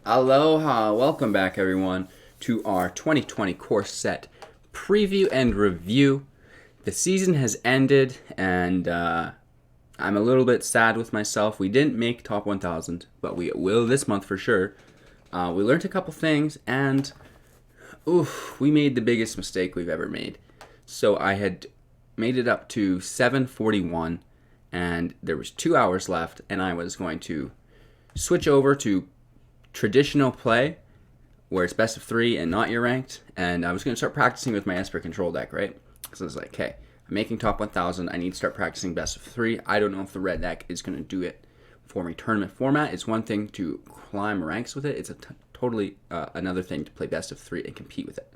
Aloha, welcome back everyone to our 2020 course set preview and review. The season has ended and I'm a little bit sad with myself. We didn't make top 1000, but we will this month for sure. We learned a couple things and we made the biggest mistake we've ever made. So I had made it up to 741 and there was 2 hours left and I was going to switch over to traditional play where it's best of 3 and not your ranked, and I was going to start practicing with my Esper control deck, right? Because I was like, okay, I'm making top 1000, I need to start practicing best of 3. I don't know if the red deck is going to do it for me. Tournament format, it's one thing to climb ranks with it, it's totally another thing to play best of 3 and compete with it.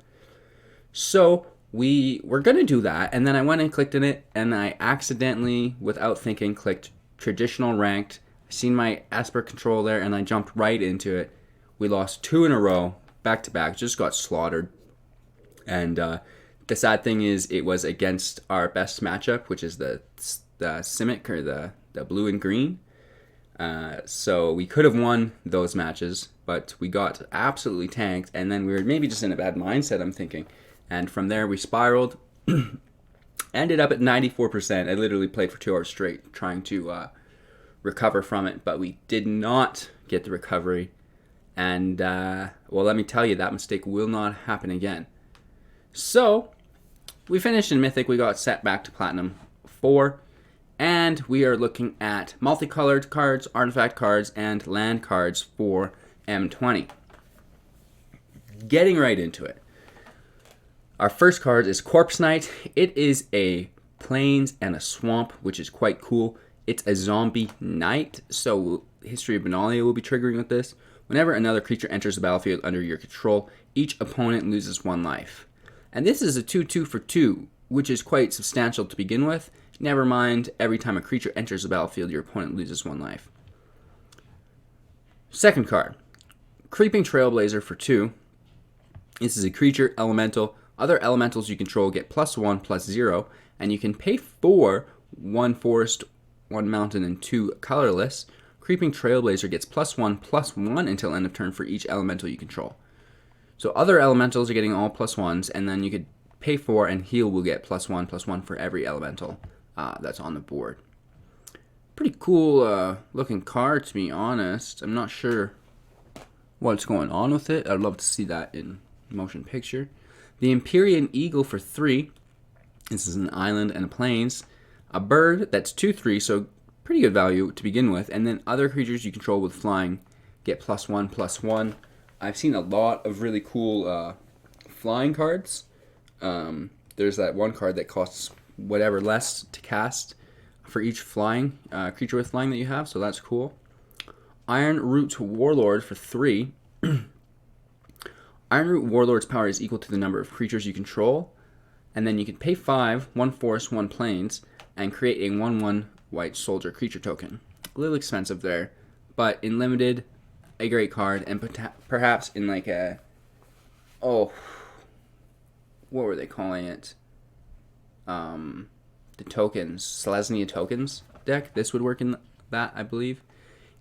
So we were going to do that, and then I went and clicked in it, and I accidentally, without thinking, clicked traditional ranked. I seen my Esper control there, and I jumped right into it. We lost 2 in a row, back to back, just got slaughtered. And the sad thing is, it was against our best matchup, which is the Simic, or the blue and green. So we could have won those matches, but we got absolutely tanked, and then we were maybe just in a bad mindset, I'm thinking. And from there, we spiraled, ended up at 94%. I literally played for 2 hours straight trying to recover from it, but we did not get the recovery. And, well, let me tell you, that mistake will not happen again. So, we finished in Mythic. We got set back to Platinum 4. And we are looking at multicolored cards, artifact cards, and land cards for M20. Getting right into it. Our first card is Corpse Knight. It is a plains and a swamp, which is quite cool. It's a zombie knight, so History of Benalia will be triggering with this. Whenever another creature enters the battlefield under your control, each opponent loses 1 life. And this is a 2/2 for 2, which is quite substantial to begin with. Never mind, every time a creature enters the battlefield, your opponent loses 1 life. Second card, Creeping Trailblazer for 2. This is a creature, elemental. Other elementals you control get +1/+0, and you can pay for 1 forest, 1 mountain, and 2 colorless. Creeping Trailblazer gets +1/+1 until end of turn for each elemental you control. So other elementals are getting all +1s, and then you could pay for, and heal will get +1/+1 for every elemental that's on the board. Pretty cool looking card, to be honest. I'm not sure what's going on with it. I'd love to see that in motion picture. The Empyrean Eagle for 3. This is an island and a plains. A bird that's 2/3, so pretty good value to begin with. And then other creatures you control with flying get +1/+1. I've seen a lot of really cool flying cards. There's that one card that costs whatever less to cast for each flying creature with flying that you have, so that's cool. Iron Root Warlord for 3. Iron Root Warlord's power is equal to the number of creatures you control, and then you can pay 5, 1 forest, 1 plains, and create a 1/1 white soldier creature token. A little expensive there, but in limited, a great card, and perhaps in like a, what were they calling it? The tokens, Selesnya tokens deck. This would work in that, I believe.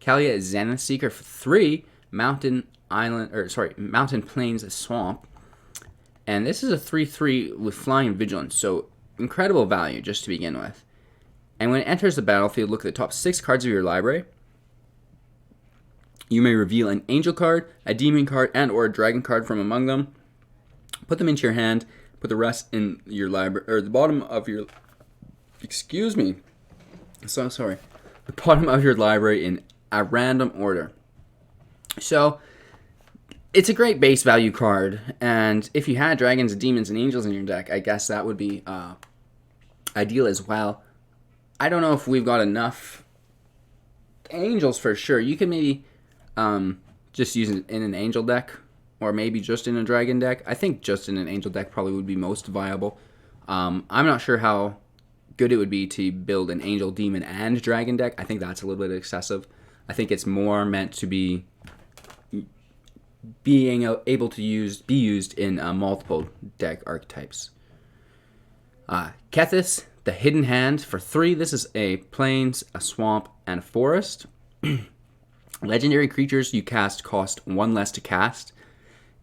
Kalia Zenith Seeker for 3, Mountain Plains Swamp. And this is a 3/3 with flying and vigilance, so incredible value just to begin with. And when it enters the battlefield, look at the top 6 cards of your library. You may reveal an angel card, a demon card, and or a dragon card from among them. Put them into your hand, put the rest in your library, or the bottom of your, excuse me, so sorry, the bottom of your library in a random order. So, it's a great base value card, and if you had dragons, demons, and angels in your deck, I guess that would be ideal as well. I don't know if we've got enough angels for sure. You can maybe just use it in an angel deck, or maybe just in a dragon deck. I think just in an angel deck probably would be most viable. I'm not sure how good it would be to build an angel, demon, and dragon deck. I think that's a little bit excessive. I think it's more meant to be being able to be used in multiple deck archetypes. Kethis, the Hidden Hand for 3. This is a plains, a swamp, and a forest. Legendary creatures you cast cost 1 less to cast,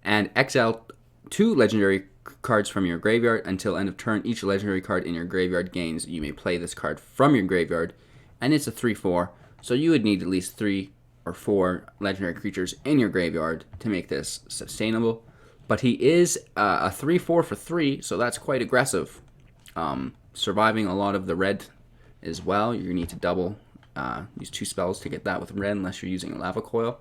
and exile 2 legendary cards from your graveyard until end of turn. Each legendary card in your graveyard gains. You may play this card from your graveyard, and it's a 3/4, so you would need at least 3 or 4 legendary creatures in your graveyard to make this sustainable. But he is a 3/4 for 3, so that's quite aggressive. Surviving a lot of the red as well. You need to double, use 2 spells to get that with red unless you're using a lava coil.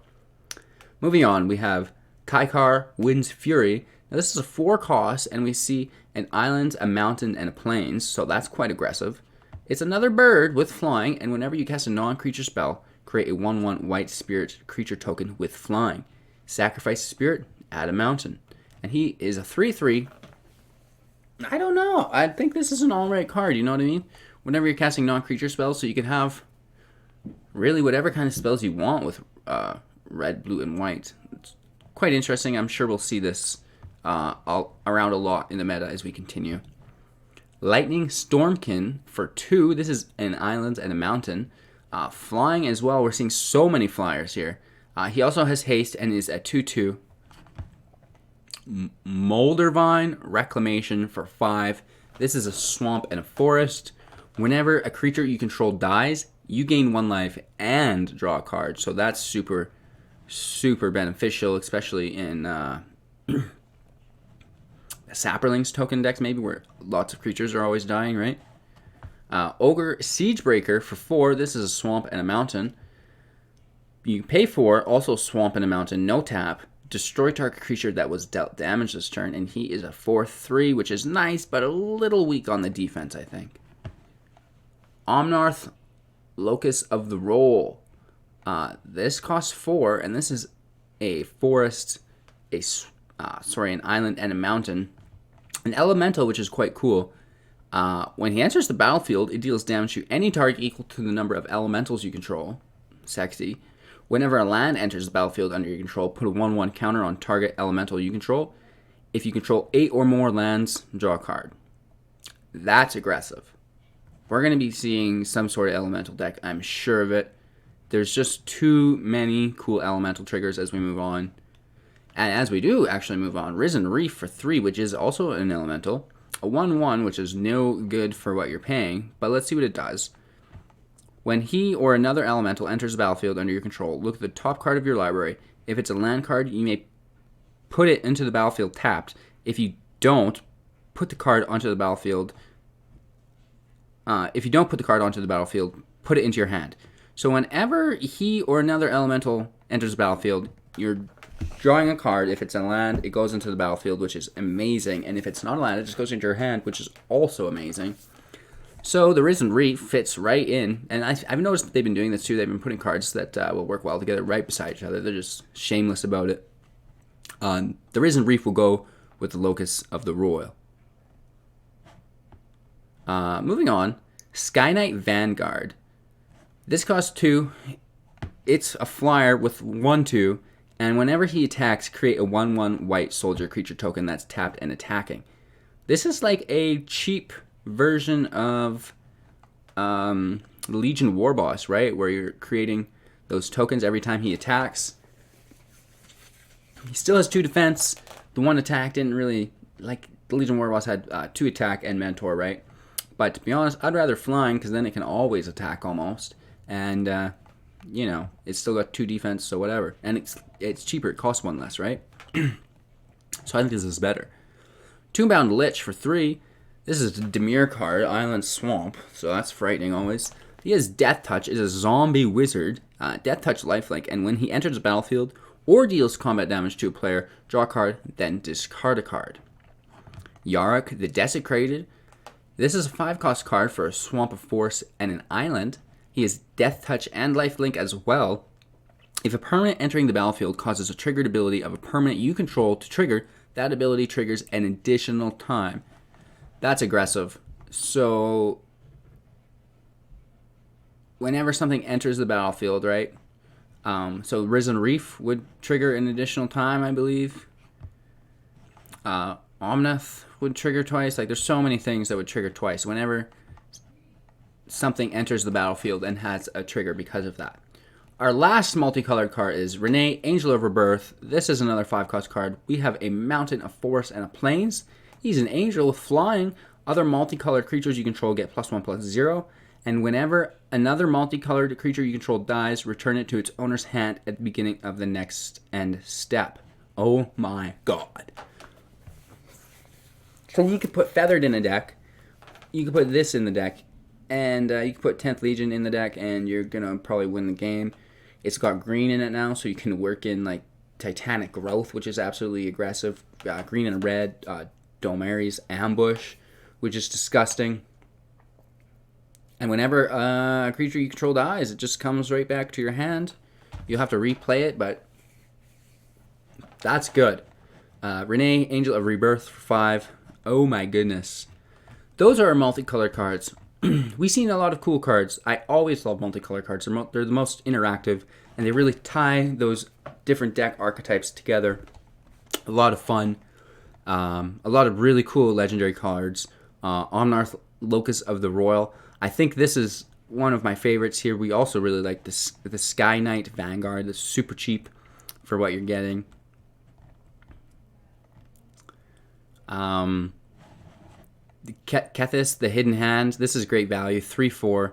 Moving on, we have Kaikar, Wind's Fury. Now this is a 4 cost, and we see an island, a mountain, and a plains, so that's quite aggressive. It's another bird with flying, and whenever you cast a non-creature spell, create a 1/1 white spirit creature token with flying. Sacrifice a spirit, add a mountain. And he is a 3/3. I don't know. I think this is an alright card, you know what I mean? Whenever you're casting non-creature spells, so you can have really whatever kind of spells you want with red, blue, and white. It's quite interesting. I'm sure we'll see this around a lot in the meta as we continue. Lightning Stormkin for 2. This is an island and a mountain. Flying as well. We're seeing so many flyers here. He also has haste and is at 2/2. Moldervine Reclamation for 5. This is a swamp and a forest. Whenever a creature you control dies, you gain 1 life and draw a card. So that's super, super beneficial, especially in Saproling's token decks, maybe, where lots of creatures are always dying, right? Ogre Siegebreaker for 4. This is a swamp and a mountain. You pay 4, also swamp and a mountain, no tap. Destroy target creature that was dealt damage this turn, and he is a 4/3, which is nice, but a little weak on the defense, I think. Omnarth, Locus of the Roll. This costs 4, and this is a forest, an island, and a mountain. An elemental, which is quite cool. When he enters the battlefield, it deals damage to any target equal to the number of elementals you control. Sexy. Whenever a land enters the battlefield under your control, put a 1/1 counter on target elemental you control. If you control 8 or more lands, draw a card. That's aggressive. We're going to be seeing some sort of elemental deck, I'm sure of it. There's just too many cool elemental triggers as we move on. And as we do actually move on, Risen Reef for 3, which is also an elemental. A 1/1, which is no good for what you're paying, but let's see what it does. When he or another elemental enters the battlefield under your control, look at the top card of your library. If it's a land card, you may put it into the battlefield tapped. If you don't, put the card onto the battlefield. Put it into your hand. So whenever he or another elemental enters the battlefield, you're drawing a card. If it's a land, it goes into the battlefield, which is amazing. And if it's not a land, it just goes into your hand, which is also amazing. So the Risen Reef fits right in, and I've noticed that they've been doing this too. They've been putting cards that will work well together right beside each other. They're just shameless about it. The Risen Reef will go with the Locus of the Roil. Moving on, Sky Knight Vanguard. This costs 2. It's a flyer with 1/2, and whenever he attacks, create a 1/1 white soldier creature token that's tapped and attacking. This is like a cheap version of Legion War Boss, right? Where you're creating those tokens every time he attacks. He still has 2 defense. The 1 attack didn't really, like, the Legion War Boss had 2 attack and Mentor, right? But to be honest, I'd rather flying, because then it can always attack almost. And, it's still got 2 defense, so whatever. And it's cheaper. It costs 1 less, right? So I think this is better. Tombbound Lich for 3. This is a Dimir card, Island Swamp, so that's frightening always. He has Death Touch, is a zombie wizard, Death Touch lifelink, and when he enters the battlefield or deals combat damage to a player, draw a card, then discard a card. Yarok the Desecrated. This is a 5-cost card for a Swamp of Force and an island. He has Death Touch and lifelink as well. If a permanent entering the battlefield causes a triggered ability of a permanent you control to trigger, that ability triggers an additional time. That's aggressive. So whenever something enters the battlefield, right? So Risen Reef would trigger an additional time, I believe. Omnath would trigger twice. Like, there's so many things that would trigger twice whenever something enters the battlefield and has a trigger because of that. Our last multicolored card is Renee, Angel of Rebirth. This is another 5-cost card. We have a mountain, a forest, and a plains. He's an angel with flying. Other multicolored creatures you control get +1/+0. And whenever another multicolored creature you control dies, return it to its owner's hand at the beginning of the next end step. Oh my god. So you could put Feathered in a deck. You could put this in the deck. And you can put 10th Legion in the deck, and you're going to probably win the game. It's got green in it now, so you can work in like Titanic Growth, which is absolutely aggressive. Green and red, Domeri's Ambush, which is disgusting. And whenever a creature you control dies, it just comes right back to your hand. You'll have to replay it, but that's good. Renee, Angel of Rebirth for 5. Oh my goodness. Those are our multicolored cards. We've seen a lot of cool cards. I always love multicolored cards. They're the most interactive, and they really tie those different deck archetypes together. A lot of fun. A lot of really cool legendary cards. Omnarth, Locus of the Royal. I think this is one of my favorites here. We also really like the Sky Knight Vanguard. That's super cheap for what you're getting. Kethis, the Hidden Hand. This is great value. 3/4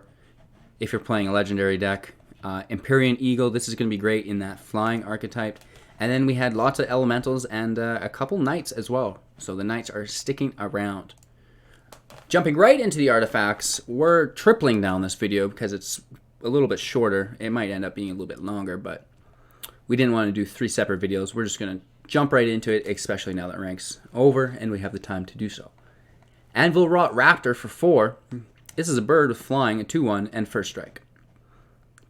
if you're playing a legendary deck. Empyrean Eagle. This is going to be great in that flying archetype. And then we had lots of elementals and a couple knights as well. So the knights are sticking around. Jumping right into the artifacts, we're tripling down this video because it's a little bit shorter. It might end up being a little bit longer, but we didn't want to do 3 separate videos. We're just going to jump right into it, especially now that rank's over and we have the time to do so. Anvil Rot Raptor for 4. This is a bird with flying, a 2/1, and first strike.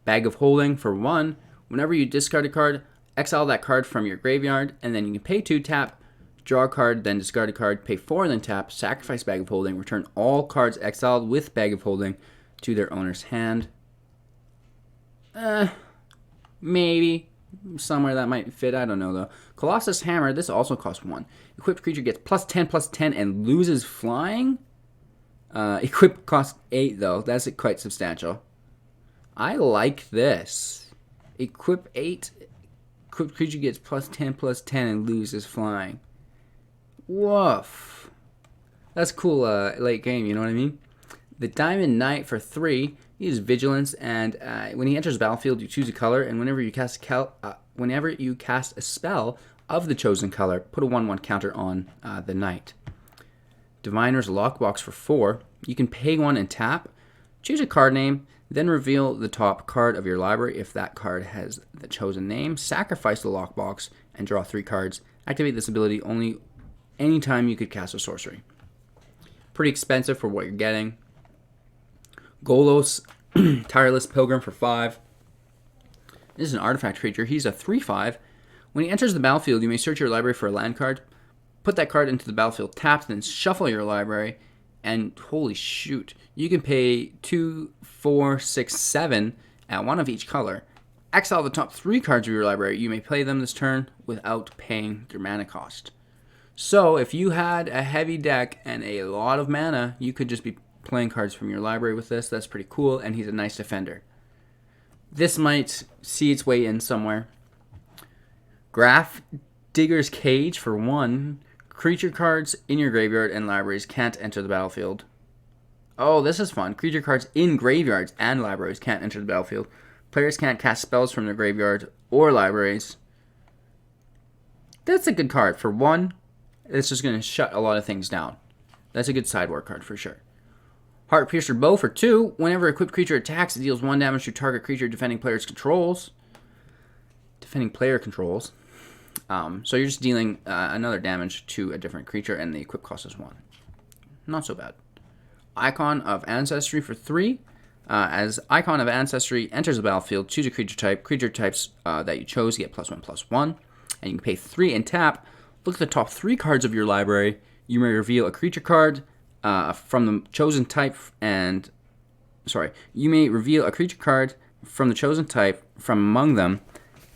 Bag of Holding for 1. Whenever you discard a card, exile that card from your graveyard, and then you can pay 2, tap, draw a card, then discard a card, pay 4, and then tap, sacrifice Bag of Holding, return all cards exiled with Bag of Holding to their owner's hand. Maybe. Somewhere that might fit, I don't know though. Colossus Hammer, this also costs 1. Equipped creature gets +10/+10 and loses flying. Equipped costs 8 though, that's quite substantial. I like this. Equip 8, equipped creature gets +10/+10 and loses flying. Woof. That's cool late game, you know what I mean? The Diamond Knight for 3. He uses Vigilance, and when he enters the battlefield, you choose a color, and whenever you cast a spell of the chosen color, put a 1/1 counter on the knight. Diviner's Lockbox for 4. You can pay 1 and tap, choose a card name, then reveal the top card of your library if that card has the chosen name. Sacrifice the lockbox and draw 3 cards. Activate this ability only anytime you could cast a sorcery. Pretty expensive for what you're getting. Golos, Tireless Pilgrim for 5. This is an artifact creature. He's a 3/5. When he enters the battlefield, you may search your library for a land card. Put that card into the battlefield tapped, then shuffle your library. And holy shoot, you can pay 2, 4, 6, 7 at 1 of each color. Exile the top 3 cards of your library. You may play them this turn without paying their mana cost. So if you had a heavy deck and a lot of mana, you could just be playing cards from your library with this. That's pretty cool, and he's a nice defender. This might see its way in somewhere. Graph Digger's Cage for 1. Creature cards in your graveyard and libraries can't enter the battlefield. Oh, this is fun. Creature cards in graveyards and libraries can't enter the battlefield. Players can't cast spells from their graveyard or libraries. That's a good card. For 1, it's just going to shut a lot of things down. That's a good sideboard card for sure. Heartpiercer Bow for 2. Whenever a equipped creature attacks, it deals 1 damage to target creature defending player's controls. Defending player controls. So you're just dealing another damage to a different creature, and the equip cost is 1. Not so bad. Icon of Ancestry for 3. As Icon of Ancestry enters the battlefield, choose a creature type. Creature types that you chose get +1/+1. And you can pay 3 and tap. Look at the top 3 cards of your library. You may reveal a creature card from the chosen type you may reveal a creature card from the chosen type from among them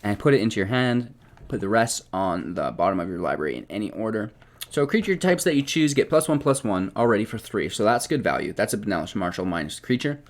and put it into your hand. Put the rest on the bottom of your library in any order. So creature types that you choose get +1/+1 already for 3. So that's good value. That's a Benalish Marshal minus creature.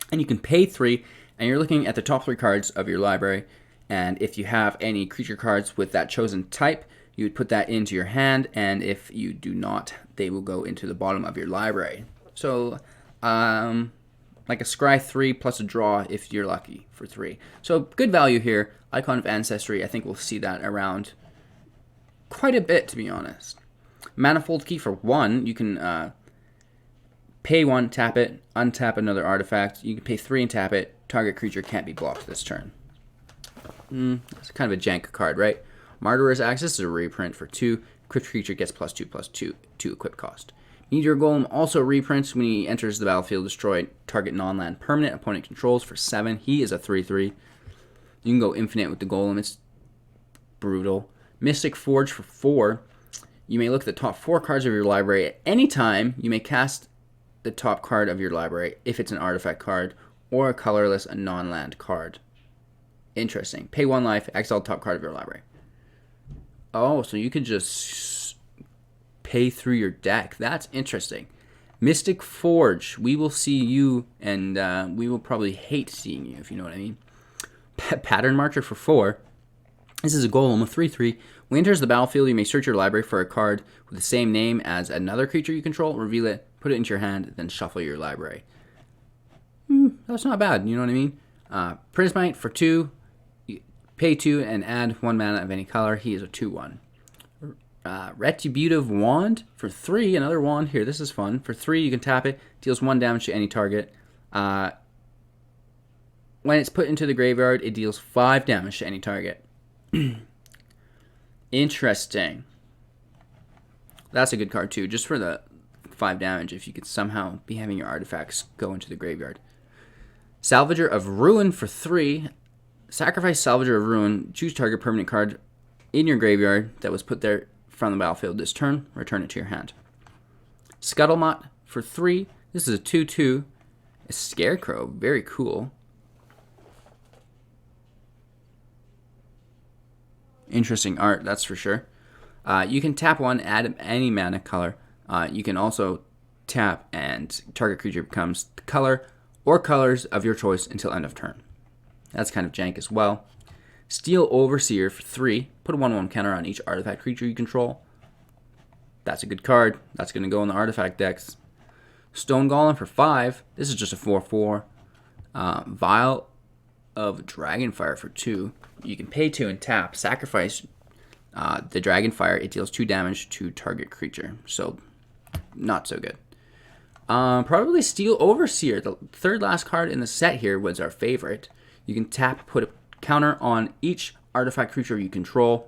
And you can pay 3 and you're looking at the top 3 cards of your library, and if you have any creature cards with that chosen type, you would put that into your hand, and if you do not, they will go into the bottom of your library. So, like a scry 3 plus a draw if you're lucky for 3. So good value here. Icon of Ancestry, I think we'll see that around quite a bit, to be honest. Manifold Key for 1, you can pay 1, tap it, untap another artifact. You can pay 3 and tap it. Target creature can't be blocked this turn. That's kind of a jank card, right? Martyr's Axis is a reprint for 2. Equipped creature gets +2/+2 to equip cost. Meteor Golem also reprints when he enters the battlefield. Destroy target non-land permanent opponent controls for 7. He is a 3/3. You can go infinite with the Golem. It's brutal. Mystic Forge for 4. You may look at the top 4 cards of your library at any time. You may cast the top card of your library if it's an artifact card or a colorless, a non-land card. Interesting. Pay 1 life, exile the top card of your library. Oh, so you could just pay through your deck. That's interesting. Mystic Forge. We will see you, and we will probably hate seeing you, if you know what I mean. Pattern Marcher for 4. This is a Golem, a 3/3. When it enters the battlefield, you may search your library for a card with the same name as another creature you control, reveal it, put it into your hand, then shuffle your library. That's not bad, you know what I mean? Prismite for 2. Pay 2 and add 1 mana of any color. He is a 2/1. Retributive Wand for 3. Another wand here. This is fun. For 3, you can tap it. Deals 1 damage to any target. When it's put into the graveyard, it deals 5 damage to any target. Interesting. That's a good card too, just for the 5 damage if you could somehow be having your artifacts go into the graveyard. Salvager of Ruin for 3. Sacrifice Salvager of Ruin. Choose target permanent card in your graveyard that was put there from the battlefield this turn. Return it to your hand. Scuttlemutt for 3. This is a 2/2. A Scarecrow. Very cool. Interesting art, that's for sure. You can tap 1, add any mana color. You can also tap and target creature becomes the color or colors of your choice until end of turn. That's kind of jank as well. Steel Overseer for 3. Put a 1/1 counter on each artifact creature you control. That's a good card. That's going to go in the artifact decks. Stone Golem for 5. This is just a 4/4. Vial of Dragonfire for 2. You can pay 2 and tap. Sacrifice the Dragonfire. It deals 2 damage to target creature. So, not so good. Probably Steel Overseer. The third last card in the set here was our favorite. You can tap, put a counter on each artifact creature you control.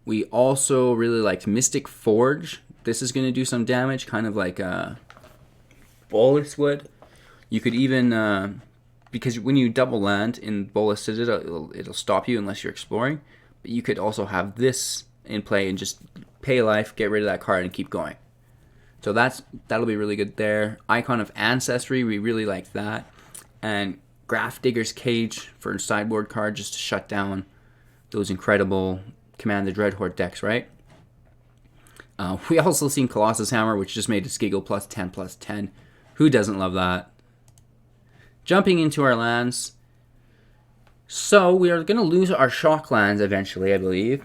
We also really liked Mystic Forge. This is going to do some damage, kind of like Bolas would. You could even, because when you double land in Bolas Citadel, it'll stop you unless you're exploring. But you could also have this in play and just pay life, get rid of that card, and keep going. So that'll be really good there. Icon of Ancestry, we really like that. And Graph Digger's Cage for a sideboard card just to shut down those incredible Command the Dreadhorde decks, right? We also seen Colossus Hammer, which just made a Skiggle +10/+10. Who doesn't love that? Jumping into our lands. So we are going to lose our shock lands eventually, I believe.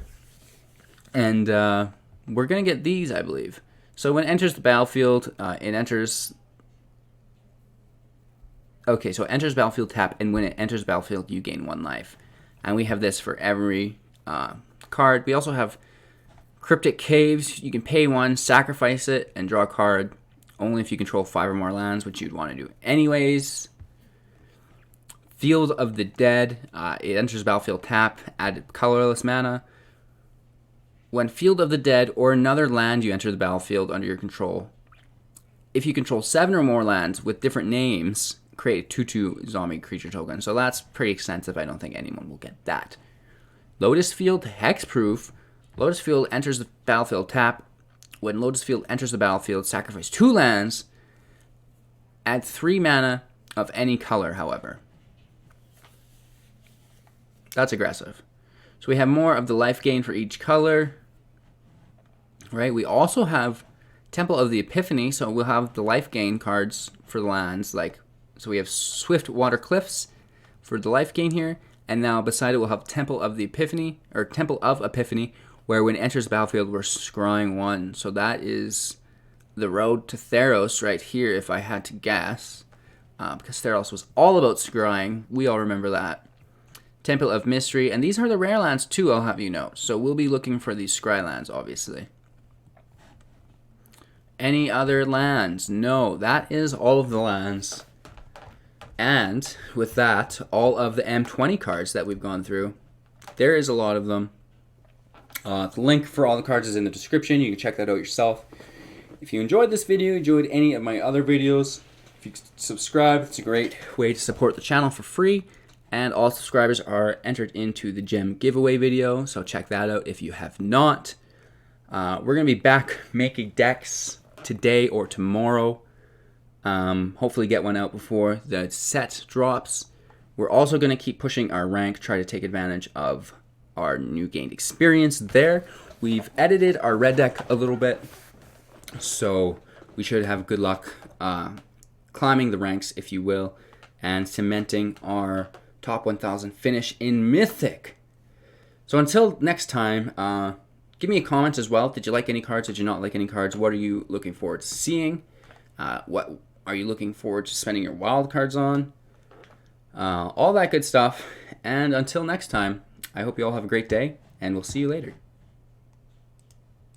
And we're going to get these, I believe. So when it enters the battlefield, it enters... Okay, so it enters battlefield tap, and when it enters battlefield, you gain 1 life. And we have this for every card. We also have Cryptic Caves. You can pay 1, sacrifice it, and draw a card. Only if you control 5 or more lands, which you'd want to do anyways. Field of the Dead. It enters battlefield tap, add colorless mana. When Field of the Dead or another land you enter the battlefield under your control, if you control 7 or more lands with different names, create a 2/2 zombie creature token. So that's pretty extensive. I don't think anyone will get that. Lotus Field, Hexproof. Lotus Field enters the battlefield tap. When Lotus Field enters the battlefield, sacrifice 2 lands. Add 3 mana of any color, however. That's aggressive. So we have more of the life gain for each color. Right? We also have Temple of the Epiphany, so we'll have the life gain cards for the lands, like So we have Swift Water Cliffs for the life gain here. And now beside it we'll have Temple of the Epiphany, or Temple of Epiphany, where when it enters the battlefield we're scrying 1. So that is the road to Theros right here if I had to guess. Because Theros was all about scrying. We all remember that. Temple of Mystery, and these are the rare lands too, I'll have you know. So we'll be looking for these scry lands, obviously. Any other lands? No, that is all of the lands. And with that, all of the M20 cards that we've gone through. There is a lot of them. The link for all the cards is in the description. You can check that out yourself. If you enjoyed this video, enjoyed any of my other videos, if you subscribe, it's a great way to support the channel for free. And all subscribers are entered into the gem giveaway video, so check that out if you have not. We're going to be back making decks today or tomorrow. Hopefully get one out before the set drops. We're also going to keep pushing our rank, try to take advantage of our new gained experience there. We've edited our red deck a little bit, so we should have good luck climbing the ranks, if you will, and cementing our top 1000 finish in Mythic. So until next time, give me a comment as well. Did you like any cards? Did you not like any cards? What are you looking forward to seeing? What are you looking forward to spending your wild cards on? All that good stuff. And until next time, I hope you all have a great day, and we'll see you later.